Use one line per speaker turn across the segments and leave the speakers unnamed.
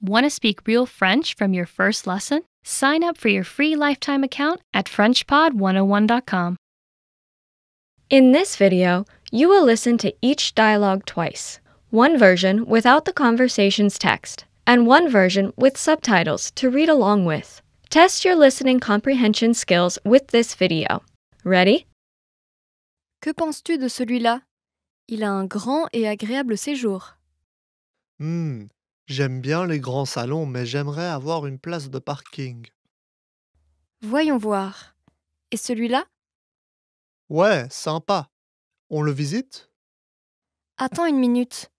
Want to speak real French from your first lesson? Sign up for your free lifetime account at FrenchPod101.com.
In this video, you will listen to each dialogue twice. One version without the conversation's text, and one version with subtitles to read along with. Test your listening comprehension skills with this video. Ready?
Que penses-tu de celui-là? Il a un grand et agréable séjour.
J'aime bien les grands salons, mais j'aimerais avoir une place de parking.
Voyons voir. Et celui-là?
Ouais, sympa. On le visite?
Attends une minute.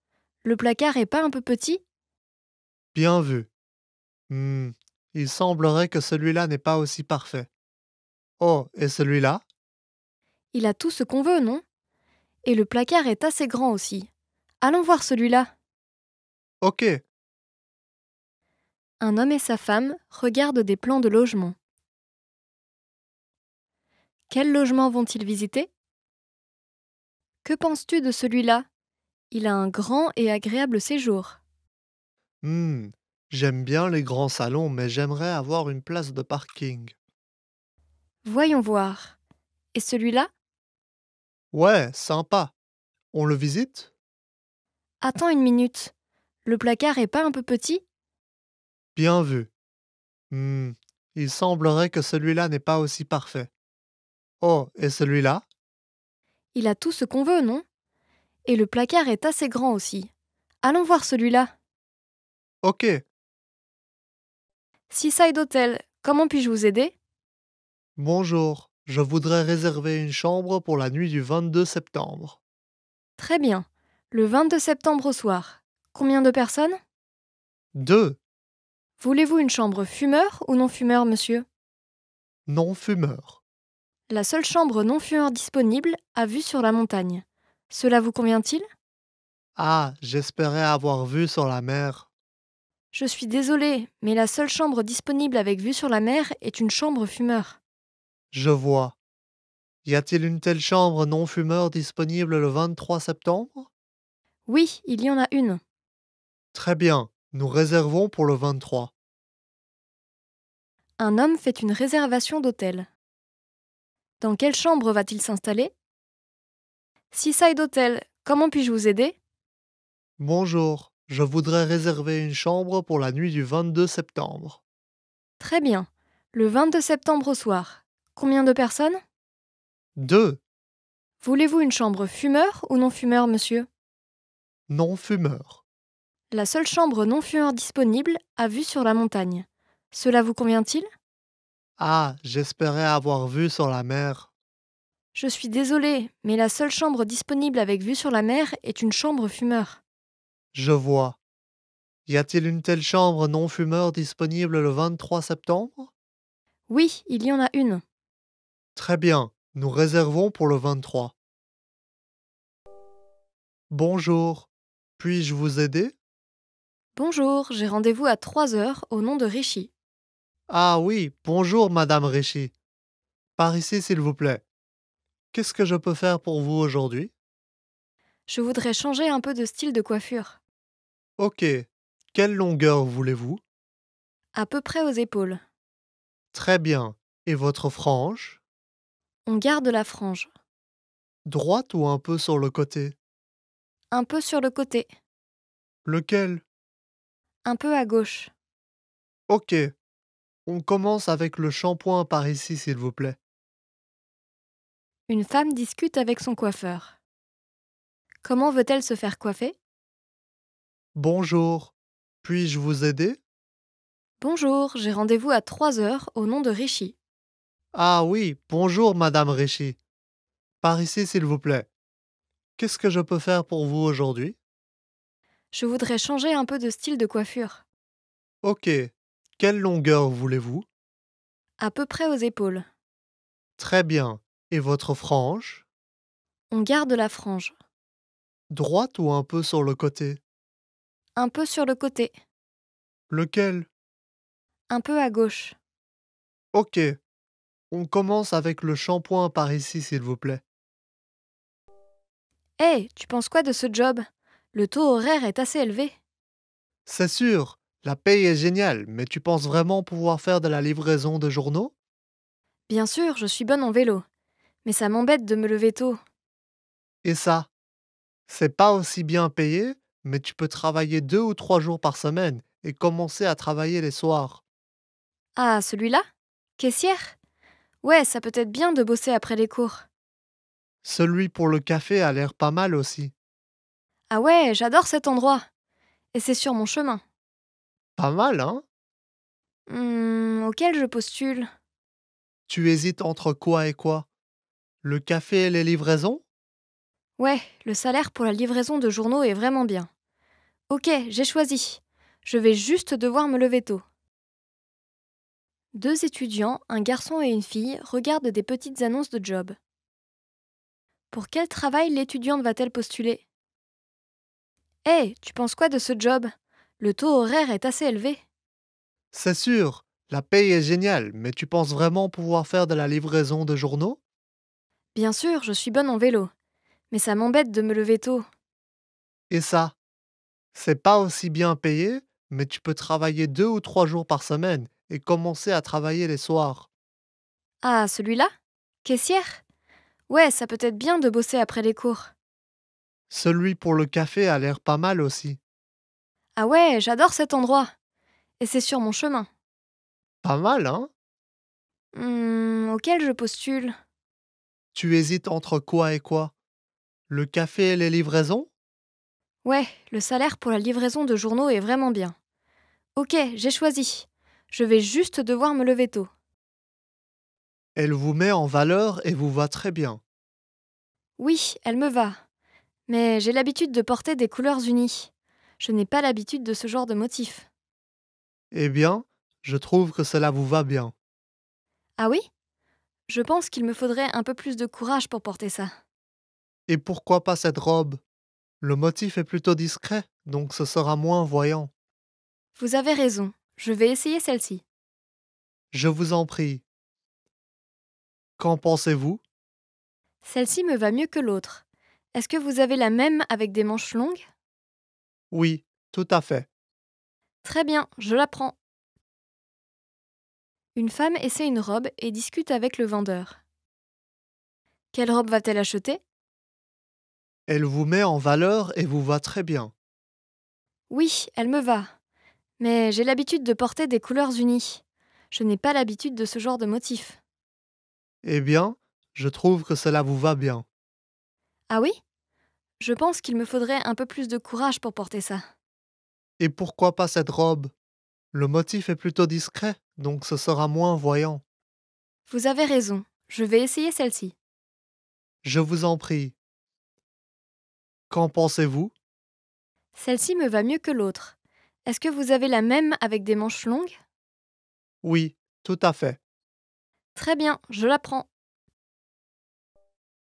Le placard est pas un peu petit?
Bien vu. Il semblerait que celui-là n'est pas aussi parfait. Oh, et celui-là?
Il a tout ce qu'on veut, non? Et le placard est assez grand aussi. Allons voir celui-là.
Ok.
Un homme et sa femme regardent des plans de logement. Quel logement vont-ils visiter? Que penses-tu de celui-là? Il a un grand et agréable séjour.
J'aime bien les grands salons, mais j'aimerais avoir une place de parking.
Voyons voir. Et celui-là?
Ouais, sympa. On le visite?
Attends une minute. Le placard est pas un peu petit?
Bien vu. Il semblerait que celui-là n'est pas aussi parfait. Oh, et celui-là?
Il a tout ce qu'on veut, non? Et le placard est assez grand aussi. Allons voir celui-là.
Ok.
Seaside Hotel, comment puis-je vous aider?
Bonjour. Je voudrais réserver une chambre pour la nuit du 22 septembre.
Très bien. Le 22 septembre au soir. Combien de personnes?
2.
Voulez-vous une chambre fumeur ou non-fumeur, monsieur?
Non-fumeur.
La seule chambre non-fumeur disponible a vue sur la montagne. Cela vous convient-il?
Ah, j'espérais avoir vu sur la mer.
Je suis désolée, mais la seule chambre disponible avec vue sur la mer est une chambre fumeur.
Je vois. Y a-t-il une telle chambre non-fumeur disponible le 23 septembre?
Oui, il y en a une.
Très bien. Nous réservons pour le 23.
Un homme fait une réservation d'hôtel. Dans quelle chambre va-t-il s'installer? Seaside Hotel, comment puis-je vous aider?
Bonjour. Je voudrais réserver une chambre pour la nuit du 22 septembre.
Très bien. Le 22 septembre au soir. Combien de personnes?
2.
Voulez-vous une chambre fumeur ou non-fumeur, monsieur?
Non-fumeur.
La seule chambre non-fumeur disponible a vue sur la montagne. Cela vous convient-il?
Ah, j'espérais avoir vu sur la mer.
Je suis désolée, mais la seule chambre disponible avec vue sur la mer est une chambre fumeur.
Je vois. Y a-t-il une telle chambre non-fumeur disponible le 23 septembre?
Oui, il y en a une.
Très bien. Nous réservons pour le 23. Bonjour. Puis-je vous aider?
Bonjour, j'ai rendez-vous à 3 heures au nom de Rishi.
Ah oui, bonjour Madame Réchy. Par ici, s'il vous plaît. Qu'est-ce que je peux faire pour vous aujourd'hui?
Je voudrais changer un peu de style de coiffure.
Ok. Quelle longueur voulez-vous?
À peu près aux épaules.
Très bien. Et votre frange?
On garde la frange.
Droite ou un peu sur le côté?
Un peu sur le côté.
Lequel?
Un peu à gauche.
Ok. On commence avec le shampoing par ici, s'il vous plaît.
Une femme discute avec son coiffeur. Comment veut-elle se faire coiffer?
Bonjour. Puis-je vous aider?
Bonjour, j'ai rendez-vous à 3 heures au nom de Rishi.
Ah oui, bonjour Madame Réchy. Par ici, s'il vous plaît. Qu'est-ce que je peux faire pour vous aujourd'hui?
Je voudrais changer un peu de style de coiffure.
Ok. Quelle longueur voulez-vous?
À peu près aux épaules.
Très bien. Et votre frange?
On garde la frange.
Droite ou un peu sur le côté?
Un peu sur le côté.
Lequel?
Un peu à gauche.
Ok. On commence avec le shampoing par ici, s'il vous plaît.
Hé, tu penses quoi de ce job? Le taux horaire est assez élevé.
C'est sûr, La paye est géniale, mais tu penses vraiment pouvoir faire de la livraison de journaux?
Bien sûr, je suis bonne en vélo. Mais ça m'embête de me lever tôt.
Et ça, c'est pas aussi bien payé, mais tu peux travailler 2 ou 3 jours par semaine et commencer à travailler les soirs.
Ah, celui-là? Caissière? Ouais, ça peut être bien de bosser après les cours.
Celui pour le café a l'air pas mal aussi.
Ah ouais, j'adore cet endroit. Et c'est sur mon chemin.
Pas mal, hein?
Auquel je postule?
Tu hésites entre quoi et quoi? Le café et les livraisons?
Ouais, le salaire pour la livraison de journaux est vraiment bien. Ok, j'ai choisi. Je vais juste devoir me lever tôt. Deux étudiants, un garçon et une fille, regardent des petites annonces de job. Pour quel travail l'étudiante va-t-elle postuler? Hé, tu penses quoi de ce job? Le taux horaire est assez élevé.
C'est sûr, la paye est géniale, mais tu penses vraiment pouvoir faire de la livraison de journaux?
Bien sûr, je suis bonne en vélo. Mais ça m'embête de me lever tôt.
Et ça, c'est pas aussi bien payé, mais tu peux travailler 2 ou 3 jours par semaine et commencer à travailler les soirs.
Ah, celui-là? Caissière? Ouais, ça peut être bien de bosser après les cours.
Celui pour le café a l'air pas mal aussi.
Ah ouais, j'adore cet endroit. Et c'est sur mon chemin.
Pas mal, hein?
Auquel je postule?
Tu hésites entre quoi et quoi? Le café et les livraisons?
Ouais, le salaire pour la livraison de journaux est vraiment bien. Ok, j'ai choisi. Je vais juste devoir me lever tôt.
Elle vous met en valeur et vous va très bien.
Oui, elle me va. Mais j'ai l'habitude de porter des couleurs unies. Je n'ai pas l'habitude de ce genre de motif.
Eh bien, je trouve que cela vous va bien.
Ah oui? Je pense qu'il me faudrait un peu plus de courage pour porter ça.
Et pourquoi pas cette robe? Le motif est plutôt discret, donc ce sera moins voyant.
Vous avez raison. Je vais essayer celle-ci.
Je vous en prie. Qu'en pensez-vous?
Celle-ci me va mieux que l'autre. Est-ce que vous avez la même avec des manches longues?
Oui, tout à fait.
Très bien, je la prends. Une femme essaie une robe et discute avec le vendeur. Quelle robe va-t-elle acheter?
Elle vous met en valeur et vous va très bien.
Oui, elle me va. Mais j'ai l'habitude de porter des couleurs unies. Je n'ai pas l'habitude de ce genre de motif.
Eh bien, je trouve que cela vous va bien.
Ah oui? Je pense qu'il me faudrait un peu plus de courage pour porter ça.
Et pourquoi pas cette robe? Le motif est plutôt discret, donc ce sera moins voyant.
Vous avez raison. Je vais essayer celle-ci.
Je vous en prie. Qu'en pensez-vous?
Celle-ci me va mieux que l'autre. Est-ce que vous avez la même avec des manches longues?
Oui, tout à fait.
Très bien, je la prends.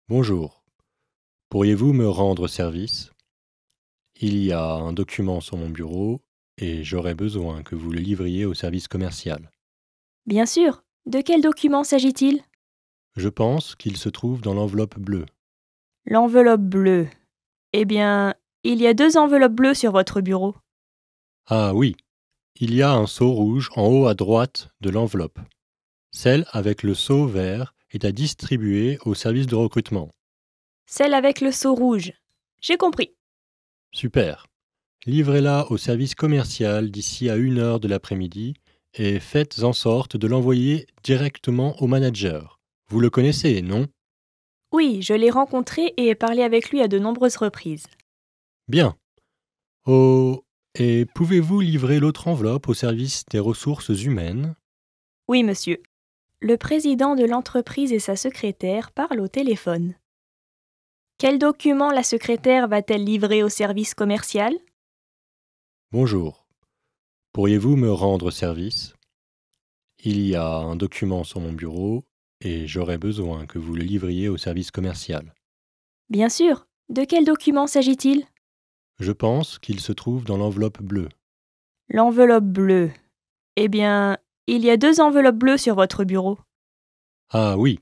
Bonjour. Pourriez-vous me rendre service? Il y a un document sur mon bureau et j'aurais besoin que vous le livriez au service commercial.
Bien sûr. De quel document s'agit-il?
Je pense qu'il se trouve dans l'enveloppe bleue.
L'enveloppe bleue. Eh bien, il y a 2 enveloppes bleues sur votre bureau.
Ah oui, il y a un seau rouge en haut à droite de l'enveloppe. Celle avec le seau vert est à distribuer au service de recrutement.
Celle avec le seau rouge. J'ai compris.
Super. Livrez-la au service commercial d'ici à 1 heure de l'après-midi et faites en sorte de l'envoyer directement au manager. Vous le connaissez, non?
Oui, je l'ai rencontré et ai parlé avec lui à de nombreuses reprises.
Bien. Oh, et pouvez-vous livrer l'autre enveloppe au service des ressources humaines?
Oui, monsieur. Le président de l'entreprise et sa secrétaire parlent au téléphone. Quel document la secrétaire va-t-elle livrer au service commercial?
Bonjour. Pourriez-vous me rendre service? Il y a un document sur mon bureau et j'aurais besoin que vous le livriez au service commercial.
Bien sûr. De quel document s'agit-il?
Je pense qu'il se trouve dans l'enveloppe bleue.
L'enveloppe bleue. Eh bien, il y a 2 enveloppes bleues sur votre bureau.
Ah oui,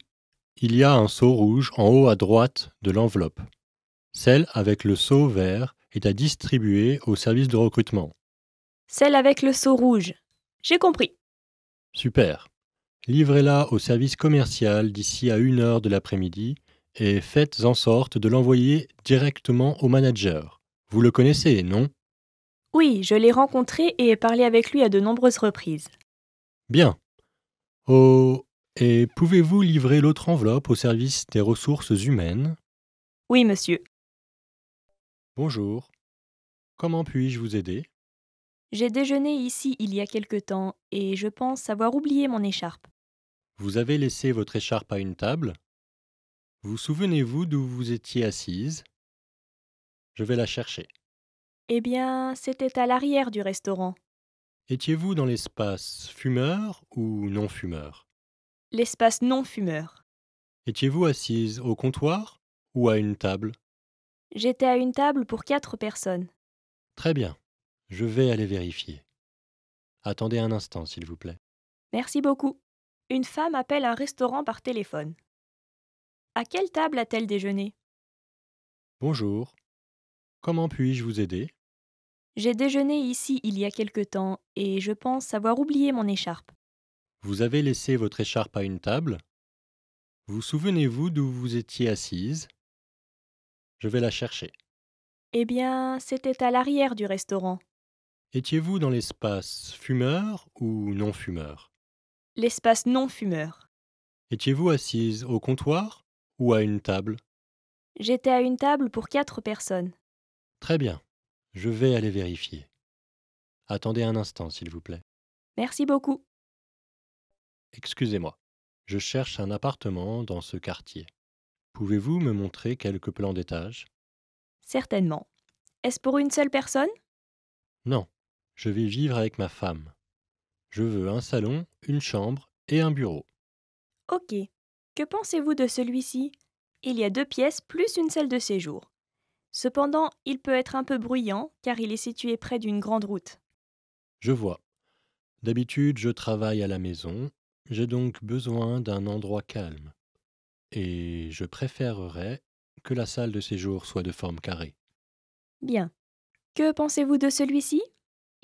il y a un seau rouge en haut à droite de l'enveloppe. Celle avec le seau vert est à distribuer au service de recrutement.
Celle avec le seau rouge. J'ai compris.
Super. Livrez-la au service commercial d'ici à 1 heure de l'après-midi et faites en sorte de l'envoyer directement au manager. Vous le connaissez, non?
Oui, je l'ai rencontré et ai parlé avec lui à de nombreuses reprises.
Bien. Oh, et pouvez-vous livrer l'autre enveloppe au service des ressources humaines?
Oui, monsieur.
Bonjour. Comment puis-je vous aider?
J'ai déjeuné ici il y a quelque temps et je pense avoir oublié mon écharpe.
Vous avez laissé votre écharpe à une table? Vous souvenez-vous d'où vous étiez assise? Je vais la chercher.
Eh bien, c'était à l'arrière du restaurant.
Étiez-vous dans l'espace fumeur ou non fumeur?
L'espace non-fumeur.
Étiez-vous assise au comptoir ou à une table?
J'étais à une table pour 4 personnes.
Très bien. Je vais aller vérifier. Attendez un instant, s'il vous plaît.
Merci beaucoup. Une femme appelle un restaurant par téléphone. À quelle table a-t-elle déjeuné?
Bonjour. Comment puis-je vous aider?
J'ai déjeuné ici il y a quelque temps et je pense avoir oublié mon écharpe.
Vous avez laissé votre écharpe à une table? Vous souvenez-vous d'où vous étiez assise? Je vais la chercher.
Eh bien, c'était à l'arrière du restaurant.
Étiez-vous dans l'espace fumeur ou non fumeur?
L'espace non-fumeur.
Étiez-vous assise au comptoir ou à une table?
J'étais à une table pour 4 personnes.
Très bien. Je vais aller vérifier. Attendez un instant, s'il vous plaît.
Merci beaucoup.
Excusez-moi. Je cherche un appartement dans ce quartier. Pouvez-vous me montrer quelques plans d'étage?
Certainement. Est-ce pour une seule personne?
Non. Je vais vivre avec ma femme. Je veux un salon, une chambre et un bureau.
Ok. Que pensez-vous de celui-ci? Il y a 2 pièces plus une salle de séjour. Cependant, il peut être un peu bruyant car il est situé près d'une grande route.
Je vois. D'habitude, je travaille à la maison. J'ai donc besoin d'un endroit calme. Et je préférerais que la salle de séjour soit de forme carrée.
Bien. Que pensez-vous de celui-ci?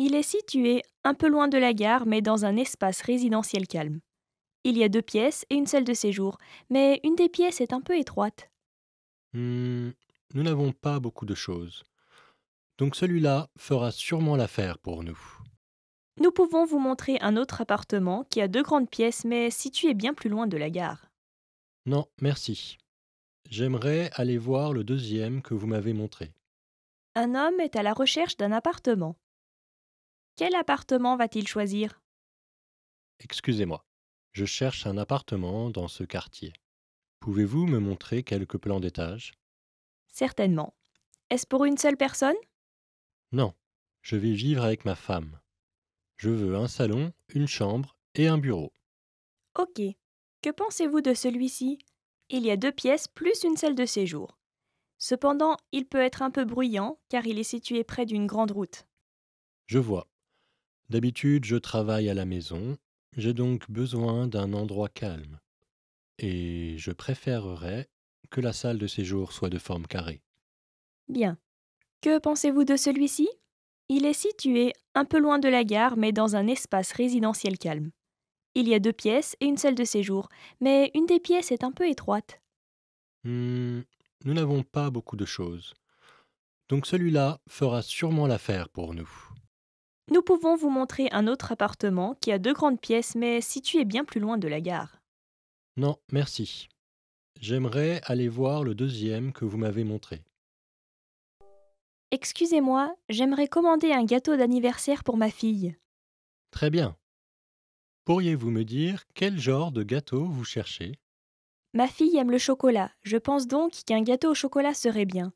Il est situé un peu loin de la gare mais dans un espace résidentiel calme. Il y a 2 pièces et une salle de séjour, mais une des pièces est un peu étroite.
Nous n'avons pas beaucoup de choses. Donc celui-là fera sûrement l'affaire pour nous.
Nous pouvons vous montrer un autre appartement qui a 2 grandes pièces mais situé bien plus loin de la gare.
Non, merci. J'aimerais aller voir le deuxième que vous m'avez montré.
Un homme est à la recherche d'un appartement. Quel appartement va-t-il choisir?
Excusez-moi. Je cherche un appartement dans ce quartier. Pouvez-vous me montrer quelques plans d'étage?
Certainement. Est-ce pour une seule personne?
Non. Je vais vivre avec ma femme. Je veux un salon, une chambre et un bureau.
Ok. Que pensez-vous de celui-ci? Il y a 2 pièces plus une salle de séjour. Cependant, il peut être un peu bruyant car il est situé près d'une grande route.
Je vois. D'habitude, je travaille à la maison. J'ai donc besoin d'un endroit calme. Et je préférerais que la salle de séjour soit de forme carrée.
Bien. Que pensez-vous de celui-ci? Il est situé un peu loin de la gare mais dans un espace résidentiel calme. Il y a 2 pièces et une salle de séjour, mais une des pièces est un peu étroite.
Nous n'avons pas beaucoup de choses. Donc celui-là fera sûrement l'affaire pour nous.
Nous pouvons vous montrer un autre appartement qui a 2 grandes pièces mais situé bien plus loin de la gare.
Non, merci. J'aimerais aller voir le deuxième que vous m'avez montré.
Excusez-moi, j'aimerais commander un gâteau d'anniversaire pour ma fille.
Très bien. Pourriez-vous me dire quel genre de gâteau vous cherchez?
Ma fille aime le chocolat, je pense donc qu'un gâteau au chocolat serait bien.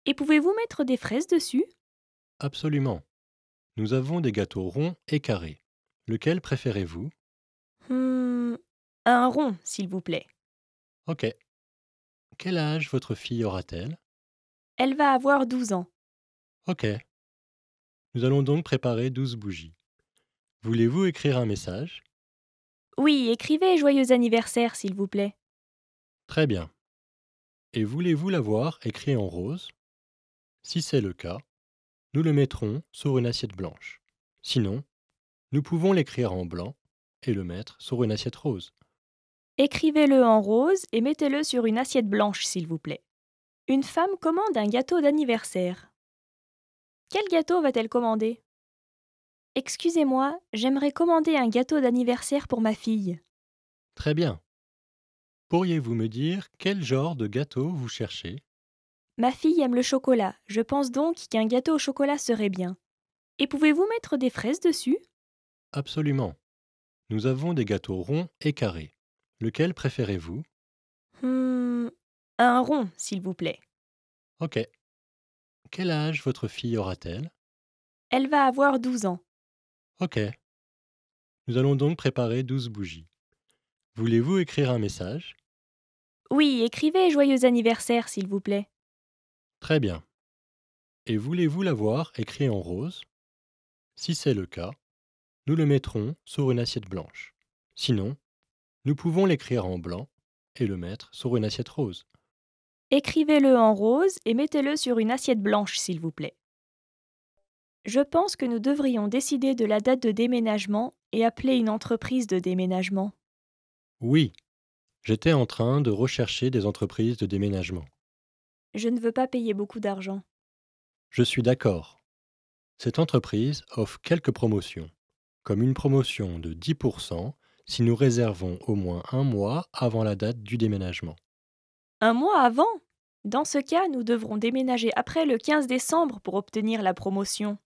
Et pouvez-vous mettre des fraises dessus?
Absolument. Nous avons des gâteaux ronds et carrés. Lequel préférez-vous?
Un rond, s'il vous plaît.
Ok. Quel âge votre fille aura-t-elle?
Elle va avoir 12 ans.
Ok. Nous allons donc préparer 12 bougies. Voulez-vous écrire un message?
Oui, écrivez joyeux anniversaire, s'il vous plaît.
Très bien. Et voulez-vous l'avoir écrit en rose? Si c'est le cas, nous le mettrons sur une assiette blanche. Sinon, nous pouvons l'écrire en blanc et le mettre sur une assiette rose.
Écrivez-le en rose et mettez-le sur une assiette blanche, s'il vous plaît. Une femme commande un gâteau d'anniversaire. Quel gâteau va-t-elle commander? Excusez-moi, j'aimerais commander un gâteau d'anniversaire pour ma fille.
Très bien. Pourriez-vous me dire quel genre de gâteau vous cherchez?
Ma fille aime le chocolat, je pense donc qu'un gâteau au chocolat serait bien. Et pouvez-vous mettre des fraises dessus?
Absolument. Nous avons des gâteaux ronds et carrés. Lequel préférez-vous?
Un rond, s'il vous plaît.
Ok. Quel âge votre fille aura-t-elle?
Elle va avoir 12 ans.
Ok. Nous allons donc préparer 12 bougies. Voulez-vous écrire un message?
Oui, écrivez joyeux anniversaire, s'il vous plaît.
Très bien. Et voulez-vous l'avoir écrit en rose? Si c'est le cas, nous le mettrons sur une assiette blanche. Sinon, nous pouvons l'écrire en blanc et le mettre sur une assiette rose.
Écrivez-le en rose et mettez-le sur une assiette blanche, s'il vous plaît. Je pense que nous devrions décider de la date de déménagement et appeler une entreprise de déménagement.
Oui, j'étais en train de rechercher des entreprises de déménagement.
Je ne veux pas payer beaucoup d'argent.
Je suis d'accord. Cette entreprise offre quelques promotions, comme une promotion de 10% si nous réservons au moins un mois avant la date du déménagement.
Un mois avant? Dans ce cas, nous devrons déménager après le 15 décembre pour obtenir la promotion.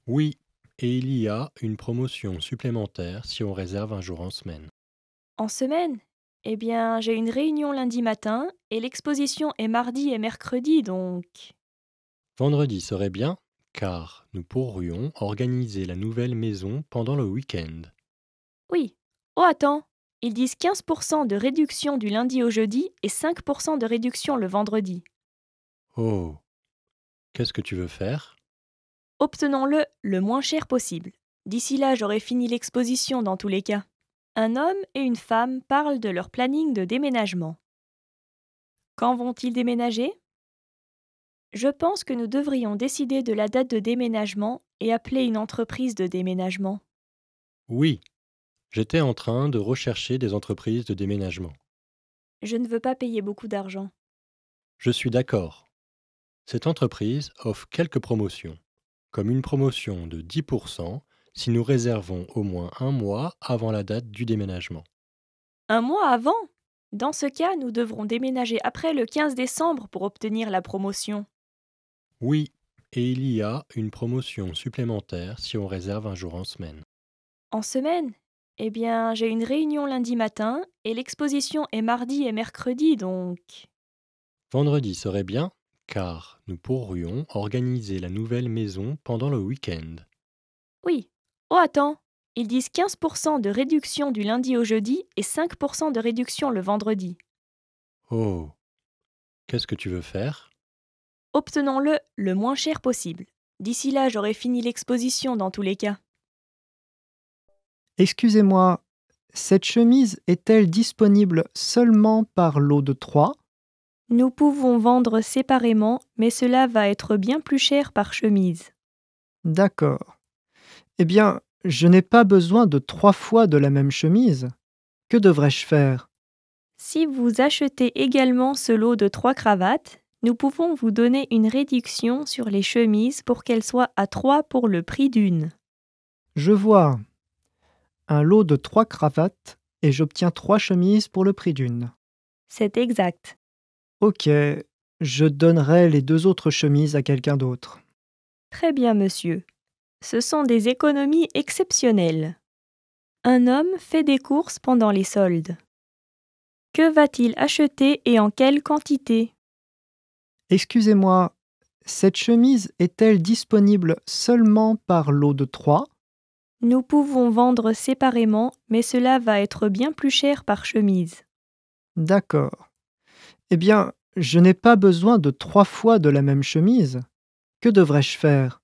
Oui, et il y a une promotion supplémentaire si on réserve un jour en semaine.
En semaine? Eh bien, j'ai une réunion lundi matin et l'exposition est mardi et mercredi, donc...
Vendredi serait bien, car nous pourrions organiser la nouvelle maison pendant le week-end.
Oui. Oh, attends. Ils disent 15% de réduction du lundi au jeudi et 5% de réduction le vendredi.
Oh, qu'est-ce que tu veux faire?
Obtenons-le le moins cher possible. D'ici là, j'aurai fini l'exposition dans tous les cas. Un homme et une femme parlent de leur planning de déménagement. Quand vont-ils déménager? Je pense que nous devrions décider de la date de déménagement et appeler une entreprise de déménagement.
Oui, j'étais en train de rechercher des entreprises de déménagement.
Je ne veux pas payer beaucoup d'argent.
Je suis d'accord. Cette entreprise offre quelques promotions, comme une promotion de 10% si nous réservons au moins un mois avant la date du déménagement.
Un mois avant? Dans ce cas, nous devrons déménager après le 15 décembre pour obtenir la promotion.
Oui, et il y a une promotion supplémentaire si on réserve un jour en semaine.
En semaine? Eh bien, j'ai une réunion lundi matin et l'exposition est mardi et mercredi, donc...
Vendredi serait bien, car nous pourrions organiser la nouvelle maison pendant le week-end.
Oui. Oh, attends. Ils disent 15% de réduction du lundi au jeudi et 5% de réduction le vendredi.
Oh, qu'est-ce que tu veux faire?
Obtenons-le le moins cher possible. D'ici là, j'aurai fini l'exposition dans tous les cas.
Excusez-moi, cette chemise est-elle disponible seulement par lot de 3?
Nous pouvons vendre séparément, mais cela va être bien plus cher par chemise.
D'accord. Eh bien, je n'ai pas besoin de 3 fois de la même chemise. Que devrais-je faire?
Si vous achetez également ce lot de 3 cravates, nous pouvons vous donner une réduction sur les chemises pour qu'elles soient à 3 pour le prix d'une.
Je vois. Un lot de 3 cravates et j'obtiens 3 chemises pour le prix d'une.
C'est exact.
Ok, je donnerai les 2 autres chemises à quelqu'un d'autre.
Très bien, monsieur. Ce sont des économies exceptionnelles. Un homme fait des courses pendant les soldes. Que va-t-il acheter et en quelle quantité?
Excusez-moi, cette chemise est-elle disponible seulement par lot de 3?
Nous pouvons vendre séparément, mais cela va être bien plus cher par chemise.
D'accord. Eh bien, je n'ai pas besoin de 3 fois de la même chemise. Que devrais-je faire?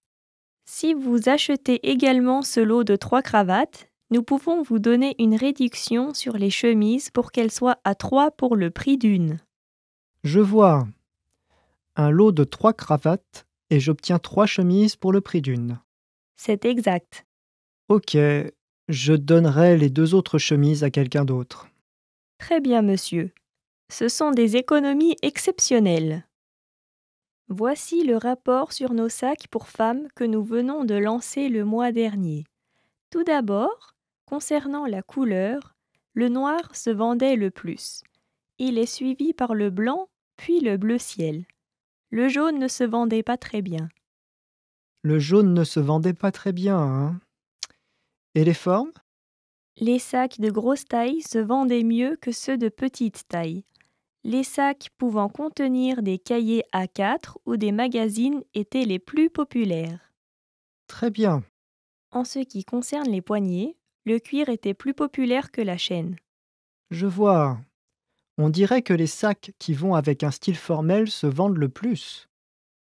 Si vous achetez également ce lot de 3 cravates, nous pouvons vous donner une réduction sur les chemises pour qu'elles soient à 3 pour le prix d'une.
Je vois. Un lot de 3 cravates et j'obtiens 3 chemises pour le prix d'une.
C'est exact.
Ok, je donnerai les 2 autres chemises à quelqu'un d'autre.
Très bien, monsieur. Ce sont des économies exceptionnelles. Voici le rapport sur nos sacs pour femmes que nous venons de lancer le mois dernier. Tout d'abord, concernant la couleur, le noir se vendait le plus. Il est suivi par le blanc, puis le bleu ciel. Le jaune ne se vendait pas très bien.
Le jaune ne se vendait pas très bien, hein? Et les formes?
Les sacs de grosse taille se vendaient mieux que ceux de petite taille. Les sacs pouvant contenir des cahiers A4 ou des magazines étaient les plus populaires.
Très bien.
En ce qui concerne les poignets, le cuir était plus populaire que la chaîne.
Je vois. On dirait que les sacs qui vont avec un style formel se vendent le plus.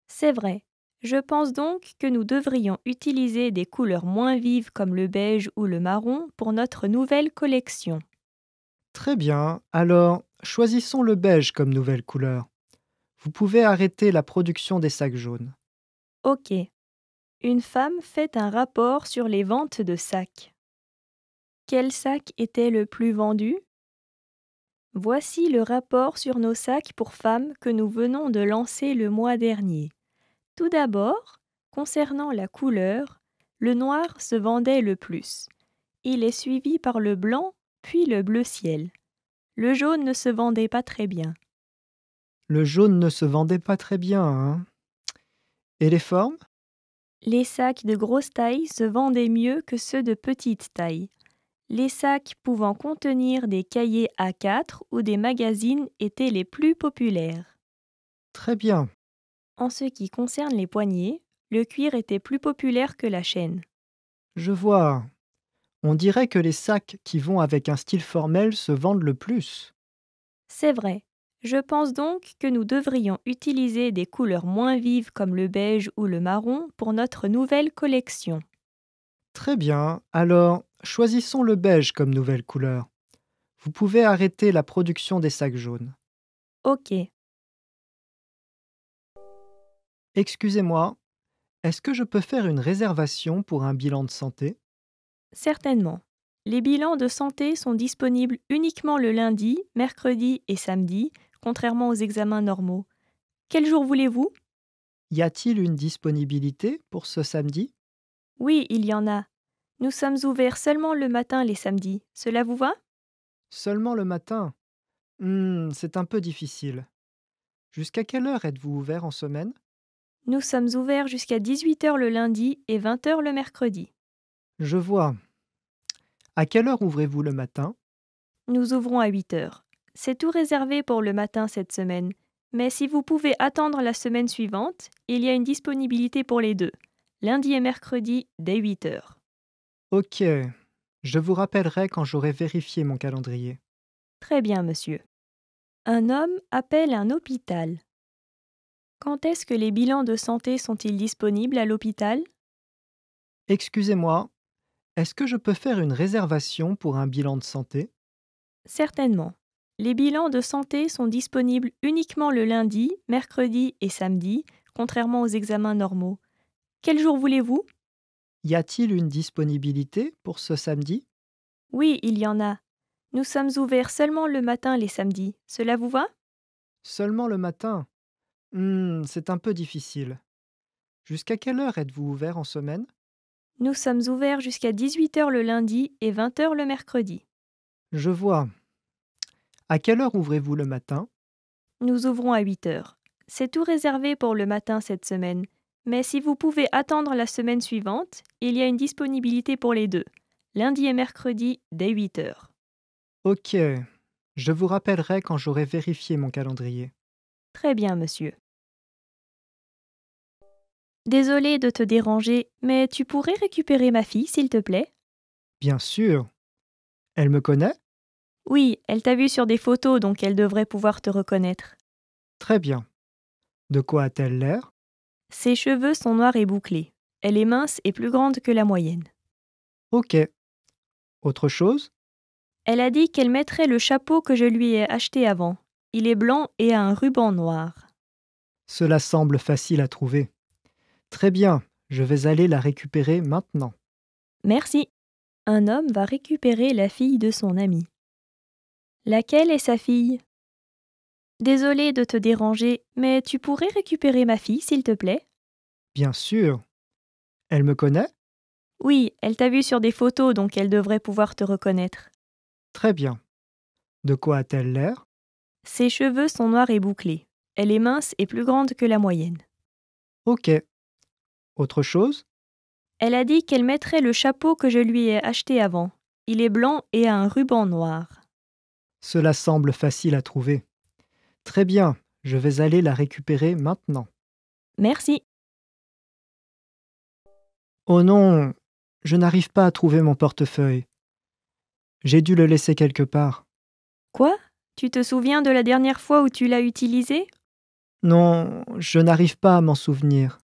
C'est vrai. Je pense donc que nous devrions utiliser des couleurs moins vives comme le beige ou le marron pour notre nouvelle collection.
Très bien. Alors, choisissons le beige comme nouvelle couleur. Vous pouvez arrêter la production des sacs jaunes.
Ok. Une femme fait un rapport sur les ventes de sacs. Quel sac était le plus vendu? Voici le rapport sur nos sacs pour femmes que nous venons de lancer le mois dernier. Tout d'abord, concernant la couleur, le noir se vendait le plus. Il est suivi par le blanc, puis le bleu ciel. Le jaune ne se vendait pas très bien.
Le jaune ne se vendait pas très bien, hein? Et les formes?
Les sacs de grosse taille se vendaient mieux que ceux de petite taille. Les sacs pouvant contenir des cahiers A4 ou des magazines étaient les plus populaires.
Très bien.
En ce qui concerne les poignets, le cuir était plus populaire que la chaîne.
Je vois. On dirait que les sacs qui vont avec un style formel se vendent le plus.
C'est vrai. Je pense donc que nous devrions utiliser des couleurs moins vives comme le beige ou le marron pour notre nouvelle collection.
Très bien. Alors, choisissons le beige comme nouvelle couleur. Vous pouvez arrêter la production des sacs jaunes.
Ok.
Excusez-moi, est-ce que je peux faire une réservation pour un bilan de santé?
Certainement. Les bilans de santé sont disponibles uniquement le lundi, mercredi et samedi, contrairement aux examens normaux. Quel jour voulez-vous?
Y a-t-il une disponibilité pour ce samedi?
Oui, il y en a. Nous sommes ouverts seulement le matin les samedis. Cela vous va?
Seulement le matin? C'est un peu difficile. Jusqu'à quelle heure êtes-vous ouvert en semaine?
Nous sommes ouverts jusqu'à 18h le lundi et 20h le mercredi.
Je vois. À quelle heure ouvrez-vous le matin?
Nous ouvrons à 8h. C'est tout réservé pour le matin cette semaine. Mais si vous pouvez attendre la semaine suivante, il y a une disponibilité pour les deux, lundi et mercredi dès 8h.
Ok, je vous rappellerai quand j'aurai vérifié mon calendrier.
Très bien, monsieur. Un homme appelle un hôpital. Quand est-ce que les bilans de santé sont-ils disponibles à l'hôpital?
Excusez-moi, est-ce que je peux faire une réservation pour un bilan de santé?
Certainement. Les bilans de santé sont disponibles uniquement le lundi, mercredi et samedi, contrairement aux examens normaux. Quel jour voulez-vous?
Y a-t-il une disponibilité pour ce samedi?
Oui, il y en a. Nous sommes ouverts seulement le matin les samedis. Cela vous va?
Seulement le matin? C'est un peu difficile. Jusqu'à quelle heure êtes-vous ouvert en semaine?
Nous sommes ouverts jusqu'à 18h le lundi et 20h le mercredi.
Je vois. À quelle heure ouvrez-vous le matin?
Nous ouvrons à 8h. C'est tout réservé pour le matin cette semaine. Mais si vous pouvez attendre la semaine suivante, il y a une disponibilité pour les deux, lundi et mercredi dès 8h.
Ok, je vous rappellerai quand j'aurai vérifié mon calendrier.
Très bien, monsieur. Désolée de te déranger, mais tu pourrais récupérer ma fille, s'il te plaît?
Bien sûr. Elle me connaît?
Oui, elle t'a vu sur des photos, donc elle devrait pouvoir te reconnaître.
Très bien. De quoi a-t-elle l'air?
Ses cheveux sont noirs et bouclés. Elle est mince et plus grande que la moyenne.
Ok. Autre chose?
Elle a dit qu'elle mettrait le chapeau que je lui ai acheté avant. Il est blanc et a un ruban noir.
Cela semble facile à trouver. Très bien, je vais aller la récupérer maintenant.
Merci. Un homme va récupérer la fille de son ami. Laquelle est sa fille? Désolé de te déranger, mais tu pourrais récupérer ma fille, s'il te plaît?
Bien sûr. Elle me connaît?
Oui, elle t'a vu sur des photos, donc elle devrait pouvoir te reconnaître.
Très bien. De quoi a-t-elle l'air?
Ses cheveux sont noirs et bouclés. Elle est mince et plus grande que la moyenne.
Ok. Autre chose?
Elle a dit qu'elle mettrait le chapeau que je lui ai acheté avant. Il est blanc et a un ruban noir.
Cela semble facile à trouver. Très bien, je vais aller la récupérer maintenant.
Merci.
Oh non, je n'arrive pas à trouver mon portefeuille. J'ai dû le laisser quelque part.
Quoi? Tu te souviens de la dernière fois où tu l'as utilisé?
Non, je n'arrive pas à m'en souvenir.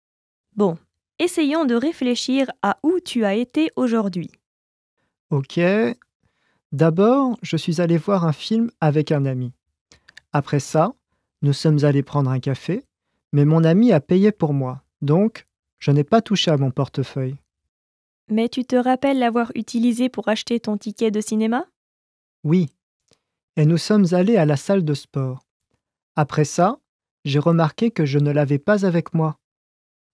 Bon, essayons de réfléchir à où tu as été aujourd'hui.
Ok. D'abord, je suis allé voir un film avec un ami. Après ça, nous sommes allés prendre un café, mais mon ami a payé pour moi, donc je n'ai pas touché à mon portefeuille.
Mais tu te rappelles l'avoir utilisé pour acheter ton ticket de cinéma?
Oui, et nous sommes allés à la salle de sport. Après ça, j'ai remarqué que je ne l'avais pas avec moi.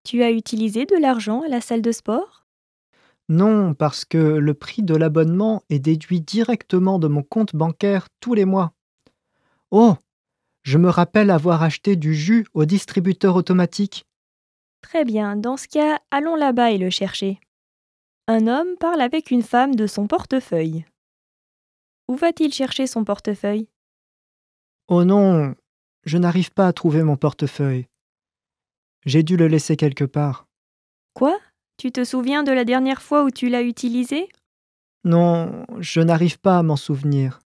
Tu as utilisé de l'argent à la salle de sport?
Non, parce que le prix de l'abonnement est déduit directement de mon compte bancaire tous les mois. Oh, je me rappelle avoir acheté du jus au distributeur automatique.
Très bien, dans ce cas, allons là-bas et le chercher. Un homme parle avec une femme de son portefeuille. Où va-t-il chercher son portefeuille?
Oh non, je n'arrive pas à trouver mon portefeuille. J'ai dû le laisser quelque part.
Quoi? Tu te souviens de la dernière fois où tu l'as utilisé?
Non, je n'arrive pas à m'en souvenir.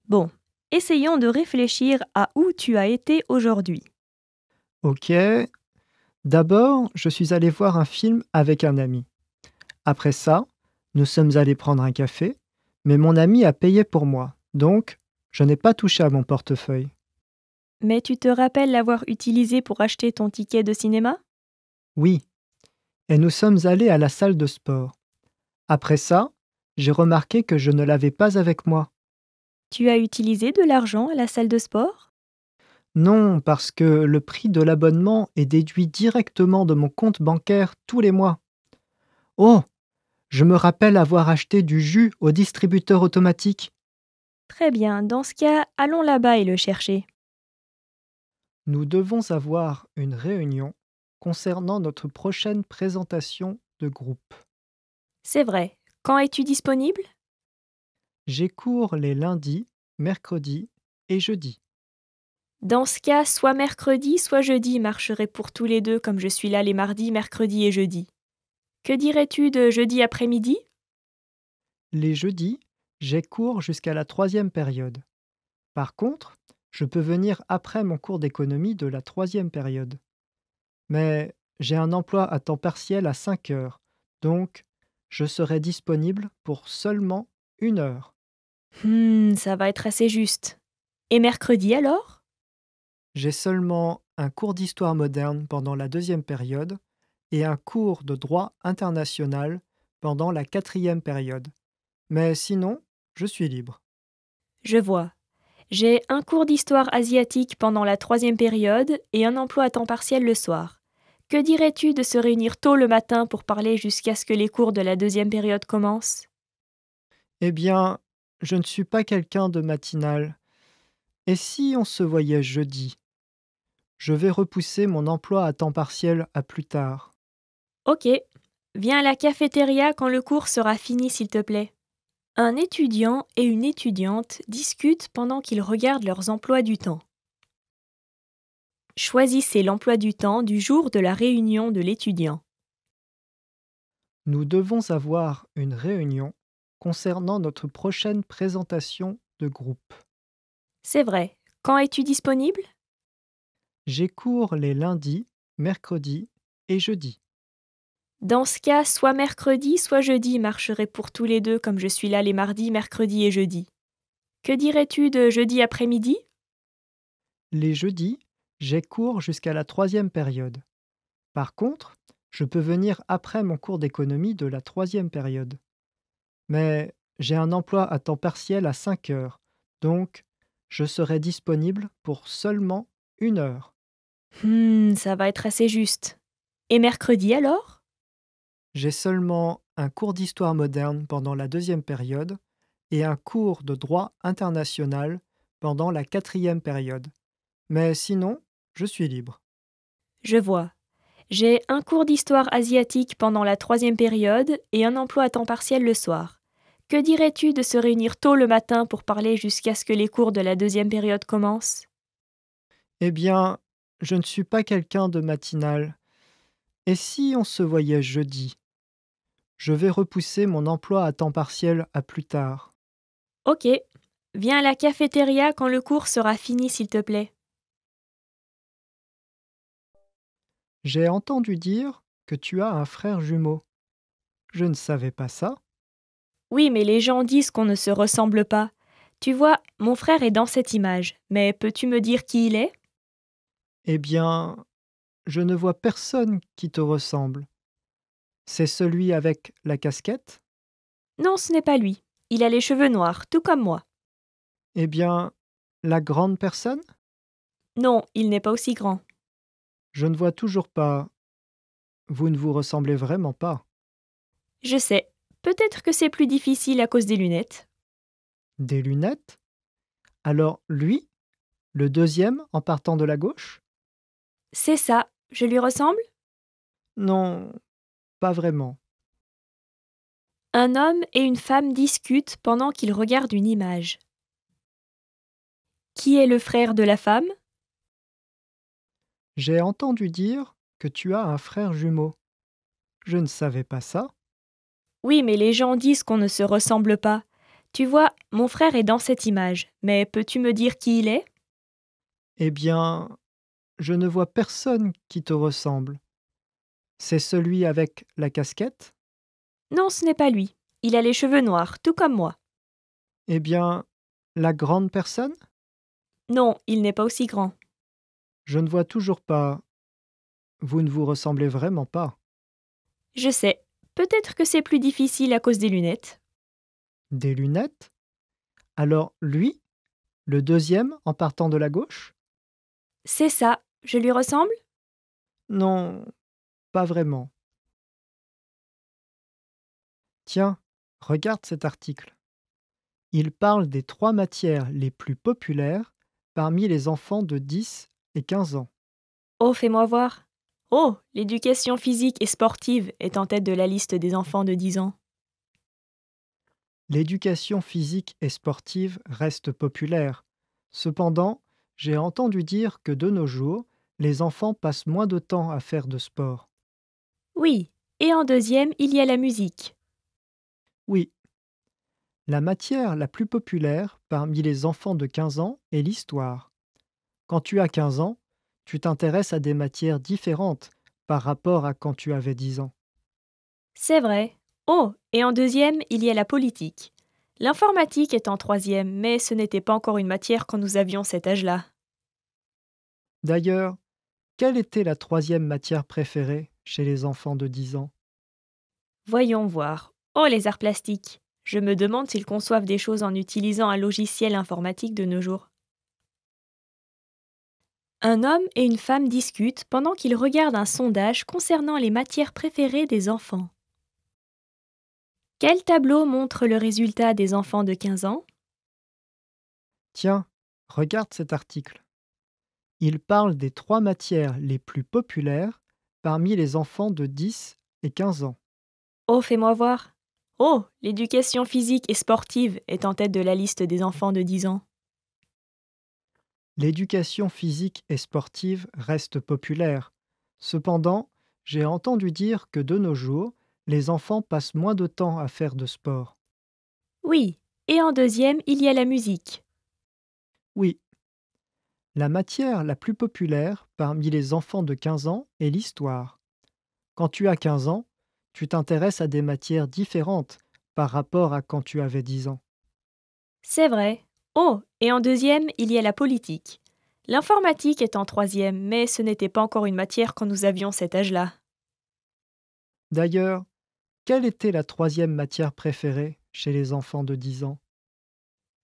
Bon, essayons de réfléchir à où tu as été aujourd'hui.
Ok. D'abord, je suis allé voir un film avec un ami. Après ça, nous sommes allés prendre un café, mais mon ami a payé pour moi, donc je n'ai pas touché à mon portefeuille.
Mais tu te rappelles l'avoir utilisé pour acheter ton ticket de cinéma?
Oui, et nous sommes allés à la salle de sport. Après ça, j'ai remarqué que je ne l'avais pas avec moi.
Tu as utilisé de l'argent à la salle de sport?
Non, parce que le prix de l'abonnement est déduit directement de mon compte bancaire tous les mois. Oh, je me rappelle avoir acheté du jus au distributeur automatique.
Très bien, dans ce cas, allons là-bas et le chercher.
Nous devons avoir une réunion concernant notre prochaine présentation de groupe.
C'est vrai. Quand es-tu disponible?
J'ai cours les lundis, mercredis et jeudis.
Dans ce cas, soit mercredi, soit jeudi marcherait pour tous les deux comme je suis là les mardis, mercredis et jeudis. Que dirais-tu de jeudi après-midi?
Les jeudis, j'ai cours jusqu'à la 3e période. Par contre, je peux venir après mon cours d'économie de la 3e période. Mais j'ai un emploi à temps partiel à 5 heures, donc je serai disponible pour seulement 1 heure.
Ça va être assez juste. Et mercredi alors?
J'ai seulement un cours d'histoire moderne pendant la 2e période et un cours de droit international pendant la 4e période. Mais sinon, je suis libre.
Je vois. J'ai un cours d'histoire asiatique pendant la 3e période et un emploi à temps partiel le soir. Que dirais-tu de se réunir tôt le matin pour parler jusqu'à ce que les cours de la 2e période commencent?
Eh bien, je ne suis pas quelqu'un de matinal. Et si on se voyait jeudi? Je vais repousser mon emploi à temps partiel à plus tard.
Ok. Viens à la cafétéria quand le cours sera fini, s'il te plaît. Un étudiant et une étudiante discutent pendant qu'ils regardent leurs emplois du temps. Choisissez l'emploi du temps du jour de la réunion de l'étudiant.
Nous devons avoir une réunion concernant notre prochaine présentation de groupe.
C'est vrai. Quand es-tu disponible?
J'ai cours les lundis, mercredis et jeudis.
Dans ce cas, soit mercredi, soit jeudi marcherait pour tous les deux comme je suis là les mardis, mercredis et jeudis. Que dirais-tu de jeudi après-midi?
Les jeudis, j'ai cours jusqu'à la 3e période. Par contre, Je peux venir après mon cours d'économie de la troisième période. Mais j'ai un emploi à temps partiel à 5 heures, donc je serai disponible pour seulement 1 heure.
Ça va être assez juste. Et mercredi alors?
J'ai seulement un cours d'histoire moderne pendant la deuxième période et un cours de droit international pendant la quatrième période. Mais sinon, je suis libre.
Je vois. J'ai un cours d'histoire asiatique pendant la troisième période et un emploi à temps partiel le soir. Que dirais-tu de se réunir tôt le matin pour parler jusqu'à ce que les cours de la deuxième période commencent?
Eh bien, je ne suis pas quelqu'un de matinal. Et si on se voyait jeudi? Je vais repousser mon emploi à temps partiel à plus tard.
Ok. Viens à la cafétéria quand le cours sera fini, s'il te plaît.
J'ai entendu dire que tu as un frère jumeau. Je ne savais pas ça.
Oui, mais les gens disent qu'on ne se ressemble pas. Tu vois, mon frère est dans cette image, mais peux-tu me dire qui il est?
Eh bien, je ne vois personne qui te ressemble. C'est celui avec la casquette?
Non, ce n'est pas lui. Il a les cheveux noirs, tout comme moi.
Eh bien, la grande personne?
Non, il n'est pas aussi grand.
Je ne vois toujours pas. Vous ne vous ressemblez vraiment pas.
Je sais. Peut-être que c'est plus difficile à cause des lunettes.
Des lunettes? Alors lui, le deuxième en partant de la gauche?
C'est ça. Je lui ressemble?
Non, pas vraiment.
Un homme et une femme discutent pendant qu'ils regardent une image. Qui est le frère de la femme?
J'ai entendu dire que tu as un frère jumeau. Je ne savais pas ça.
Oui, mais les gens disent qu'on ne se ressemble pas. Tu vois, mon frère est dans cette image, mais peux-tu me dire qui il est?
Eh bien, je ne vois personne qui te ressemble. C'est celui avec la casquette?
Non, ce n'est pas lui. Il a les cheveux noirs, tout comme moi.
Eh bien, la grande personne?
Non, il n'est pas aussi grand.
Je ne vois toujours pas. Vous ne vous ressemblez vraiment pas.
Je sais. Peut-être que c'est plus difficile à cause des lunettes.
Des lunettes? Alors lui, le deuxième en partant de la gauche?
C'est ça. Je lui ressemble?
Non, pas vraiment. Tiens, regarde cet article. Il parle des 3 matières les plus populaires parmi les enfants de 10 et 15 ans.
Oh, fais-moi voir. Oh, l'éducation physique et sportive est en tête de la liste des enfants de 10 ans.
L'éducation physique et sportive reste populaire. Cependant, j'ai entendu dire que de nos jours, les enfants passent moins de temps à faire de sport.
Oui, et en deuxième, il y a la musique.
Oui, la matière la plus populaire parmi les enfants de 15 ans est l'histoire. Quand tu as 15 ans, tu t'intéresses à des matières différentes par rapport à quand tu avais 10 ans.
C'est vrai. Oh, et en deuxième, il y a la politique. L'informatique est en troisième, mais ce n'était pas encore une matière quand nous avions cet âge-là.
D'ailleurs, quelle était la troisième matière préférée chez les enfants de 10 ans?
Voyons voir. Oh, les arts plastiques. Je me demande s'ils conçoivent des choses en utilisant un logiciel informatique de nos jours. Un homme et une femme discutent pendant qu'ils regardent un sondage concernant les matières préférées des enfants. Quel tableau montre le résultat des enfants de 15 ans?
Tiens, regarde cet article. Il parle des 3 matières les plus populaires parmi les enfants de 10 et 15 ans.
Oh, fais-moi voir. Oh, l'éducation physique et sportive est en tête de la liste des enfants de 10 ans.
L'éducation physique et sportive reste populaire. Cependant, j'ai entendu dire que de nos jours, les enfants passent moins de temps à faire de sport.
Oui, et en deuxième, il y a la musique.
Oui, la matière la plus populaire parmi les enfants de 15 ans est l'histoire. Quand tu as 15 ans, tu t'intéresses à des matières différentes par rapport à quand tu avais 10 ans.
C'est vrai. Oh, et en deuxième, il y a la politique. L'informatique est en troisième, mais ce n'était pas encore une matière quand nous avions cet âge-là.
D'ailleurs, quelle était la troisième matière préférée chez les enfants de 10 ans?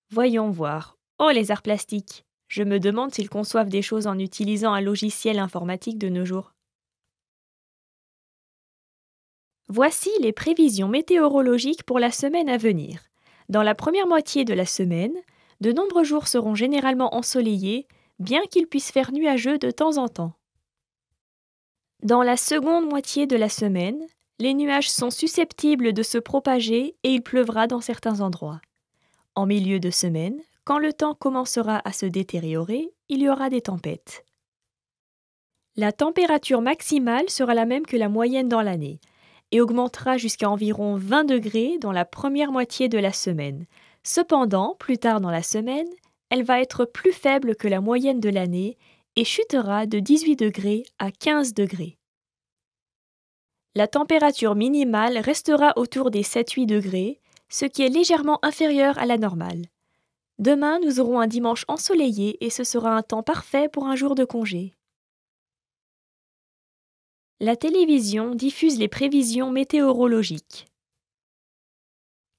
Voyons voir. Oh, les arts plastiques! Je me demande s'ils conçoivent des choses en utilisant un logiciel informatique de nos jours. Voici les prévisions météorologiques pour la semaine à venir. Dans la première moitié de la semaine, de nombreux jours seront généralement ensoleillés, bien qu'il puisse faire nuageux de temps en temps. Dans la seconde moitié de la semaine, les nuages sont susceptibles de se propager et il pleuvra dans certains endroits. En milieu de semaine, quand le temps commencera à se détériorer, il y aura des tempêtes. La température maximale sera la même que la moyenne dans l'année et augmentera jusqu'à environ 20 degrés dans la première moitié de la semaine. Cependant, plus tard dans la semaine, elle va être plus faible que la moyenne de l'année et chutera de 18 degrés à 15 degrés. La température minimale restera autour des 7-8 degrés, ce qui est légèrement inférieur à la normale. Demain, nous aurons un dimanche ensoleillé et ce sera un temps parfait pour un jour de congé. La télévision diffuse les prévisions météorologiques.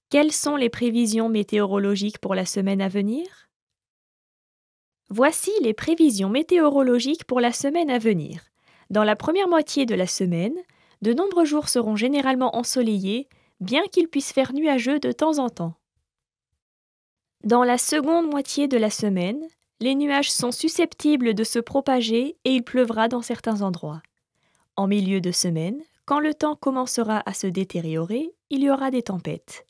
Quelles sont les prévisions météorologiques pour la semaine à venir? Voici les prévisions météorologiques pour la semaine à venir. Dans la première moitié de la semaine, de nombreux jours seront généralement ensoleillés, bien qu'il puisse faire nuageux de temps en temps. Dans la seconde moitié de la semaine, les nuages sont susceptibles de se propager et il pleuvra dans certains endroits. En milieu de semaine, quand le temps commencera à se détériorer, il y aura des tempêtes.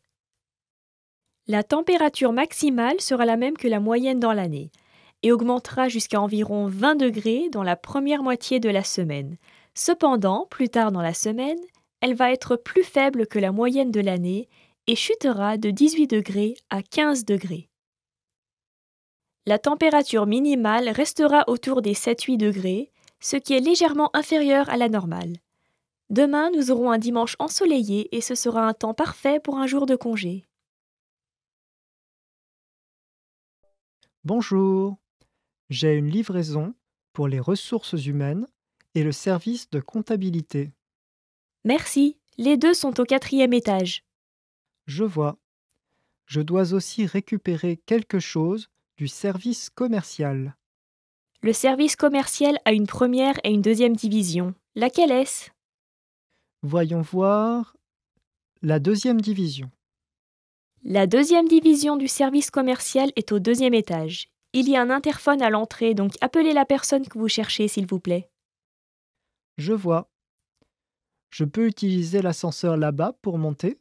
La température maximale sera la même que la moyenne dans l'année et augmentera jusqu'à environ 20 degrés dans la première moitié de la semaine. Cependant, plus tard dans la semaine, elle va être plus faible que la moyenne de l'année et chutera de 18 degrés à 15 degrés. La température minimale restera autour des 7-8 degrés, ce qui est légèrement inférieur à la normale. Demain, nous aurons un dimanche ensoleillé et ce sera un temps parfait pour un jour de congé.
Bonjour, j'ai une livraison pour les ressources humaines et le service de comptabilité.
Merci, les deux sont au 4e étage.
Je vois. Je dois aussi récupérer quelque chose du service commercial.
Le service commercial a une première et une deuxième division. Laquelle est-ce?
Voyons voir la deuxième division.
La deuxième division du service commercial est au 2e étage. Il y a un interphone à l'entrée, donc appelez la personne que vous cherchez, s'il vous plaît.
Je vois. Je peux utiliser l'ascenseur là-bas pour monter?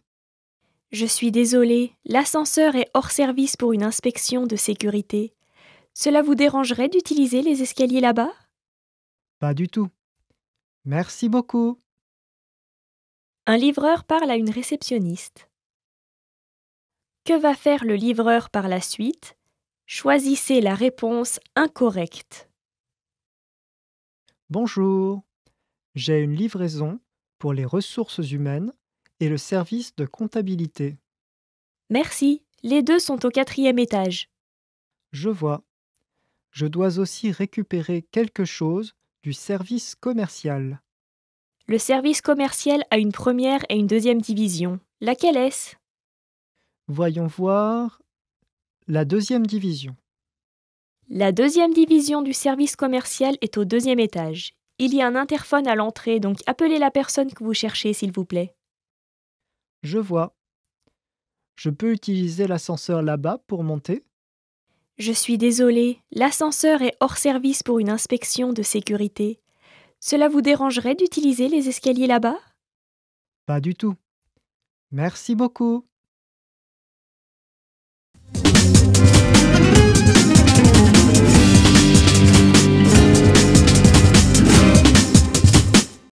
Je suis désolée, l'ascenseur est hors service pour une inspection de sécurité. Cela vous dérangerait d'utiliser les escaliers là-bas?
Pas du tout. Merci beaucoup.
Un livreur parle à une réceptionniste. Que va faire le livreur par la suite? Choisissez la réponse incorrecte.
Bonjour, j'ai une livraison pour les ressources humaines et le service de comptabilité.
Merci, les deux sont au 4e étage.
Je vois. Je dois aussi récupérer quelque chose du service commercial.
Le service commercial a une première et une deuxième division. Laquelle est-ce?
Voyons voir la deuxième division.
La deuxième division du service commercial est au 2e étage. Il y a un interphone à l'entrée, donc appelez la personne que vous cherchez, s'il vous plaît.
Je vois. Je peux utiliser l'ascenseur là-bas pour monter?
Je suis désolée, l'ascenseur est hors service pour une inspection de sécurité. Cela vous dérangerait d'utiliser les escaliers là-bas?
Pas du tout. Merci beaucoup.